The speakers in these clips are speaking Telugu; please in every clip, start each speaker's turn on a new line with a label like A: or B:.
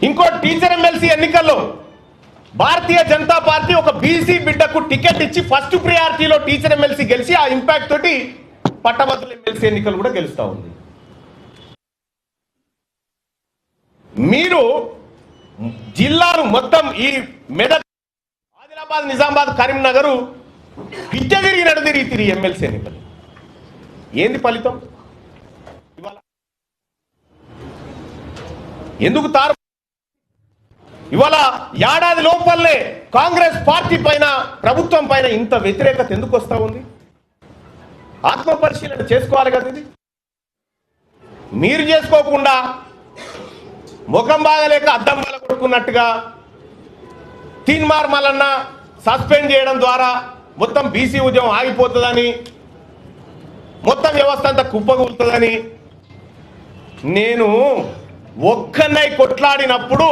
A: ఇంకో టీచర్ ఎమ్మెల్సీ ఎన్నికల్లో భారతీయ జనతా పార్టీ ఒక బీసీ బిడ్డకు టికెట్ ఇచ్చి ఫస్ట్ ప్రియారిటీలో టీచర్ ఎమ్మెల్సీ గెలిచి ఆ ఇంపాక్ట్ తోటి పట్టభద్రుల ఎమ్మెల్సీ ఎన్నికలు కూడా గెలుస్తూ ఉంది. మీరు జిల్లాలు మొత్తం ఈ మెదక్, ఆదిలాబాద్, నిజామాబాద్, కరీంనగర్ పిచ్చదిరిగి నడదిరిగి ఎమ్మెల్సీ ఎన్నికలు ఏంది ఫలితం? ఇవాళ ఎందుకు తారు? ఇవాళ ఏడాది లోపలనే కాంగ్రెస్ పార్టీ పైన, ప్రభుత్వం పైన ఇంత వ్యతిరేకత ఎందుకు వస్తూ ఉంది? ఆత్మ పరిశీలన చేసుకోవాలి కదా. ఇది మీరు చేసుకోకుండా ముఖం బాగలేక అద్దం వల్ల కొట్టుకున్నట్టుగా తీన్మార్ మల్లన్న సస్పెండ్ చేయడం ద్వారా మొత్తం బీసీ ఉద్యమం ఆగిపోతుందని, మొత్తం వ్యవస్థ అంతా కుప్పగూలుతుందని, నేను ఒక్కనై కొట్లాడినప్పుడు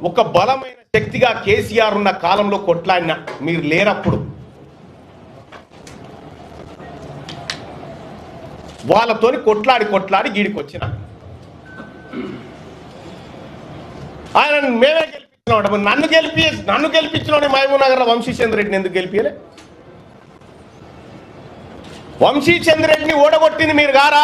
A: ఒక బలమైన శక్తిగా కేసీఆర్ ఉన్న కాలంలో కొట్లాడిన, మీరు లేరప్పుడు. వాళ్ళతోని కొట్లాడి గీడికి వచ్చిన ఆయన మేమే గెలిపించినాం. నన్ను గెలిపించిన మహబూబ్ నగర్లో వంశీచంద్ర రెడ్డిని ఎందుకు గెలిపియలే? వంశీచంద్ర రెడ్డిని ఓడగొట్టింది మీరు గారా?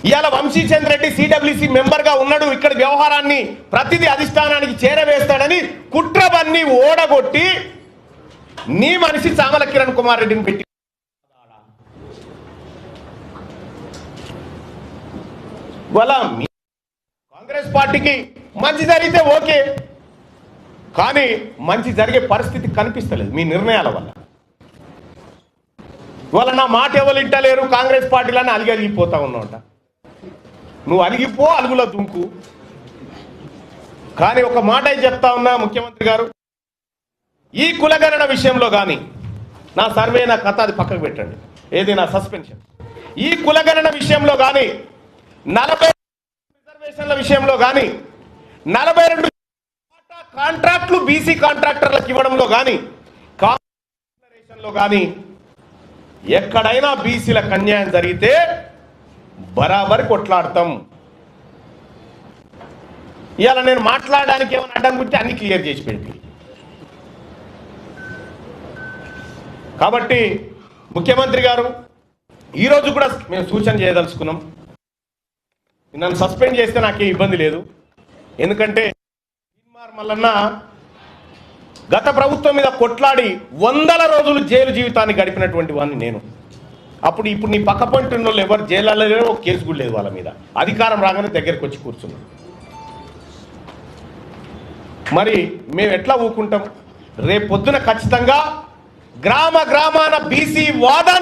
A: ఇవాళ వంశీచంద్ర రెడ్డి సిడబ్ల్యూసి మెంబర్గా ఉన్నాడు, ఇక్కడ వ్యవహారాన్ని ప్రతిదీ అధిష్టానానికి చేరవేస్తాడని కుట్రబన్ని ఓడగొట్టి నీ మనిషి చామల కిరణ్ కుమార్ రెడ్డిని పెట్టి వాళ్ళ కాంగ్రెస్ పార్టీకి మంచి జరిగితే ఓకే, కానీ మంచి జరిగే పరిస్థితి కనిపిస్తలేదు మీ నిర్ణయాల వల్ల. ఇవాళ నా మాట ఎవరు ఇంటలేరు కాంగ్రెస్ పార్టీలని అలిగిపోతా ఉన్నావుట. నువ్వు అలిగిపో, అలుగులో దుంకు. కానీ ఒక మాట చెప్తా ఉన్నా ముఖ్యమంత్రి గారు, ఈ కులగణన విషయంలో కానీ నా సర్వే, నా కథ అది పక్కకు పెట్టండి, ఏది నా సస్పెన్షన్. ఈ కులగణన విషయంలో కానీ 40 రిజర్వేషన్ల విషయంలో కానీ 42 కాంట్రాక్టులు బీసీ కాంట్రాక్టర్లకు ఇవ్వడంలో కానీ కాంగ్రెస్లో కానీ ఎక్కడైనా బీసీలకు అన్యాయం జరిగితే బరాబరి కొట్లాడతాం. ఇవాళ నేను మాట్లాడడానికి ఏమైనా అడ్డం గురించి అన్ని క్లియర్ చేసి పెట్టి. కాబట్టి ముఖ్యమంత్రి గారు ఈరోజు కూడా మేము సూచన చేయదలుచుకున్నాం. నన్ను సస్పెండ్ చేస్తే నాకే ఇబ్బంది లేదు, ఎందుకంటే తీన్మార్ మల్లన్న గత ప్రభుత్వం మీద కొట్లాడి 100 రోజులు జైలు జీవితాన్ని గడిపినటువంటి వాడిని నేను. ఇప్పుడు నీ పక్క పంట ఉన్న వాళ్ళు ఎవరు జైల్లో లేరు, ఒక కేసు కూడా లేదు వాళ్ళ మీద. అధికారం రాగానే దగ్గరికి వచ్చి కూర్చున్నాం. మరి మేము ఎట్లా ఊరుకుంటాం? రేపు పొద్దున ఖచ్చితంగా గ్రామాన బీసీ వాదాన్ని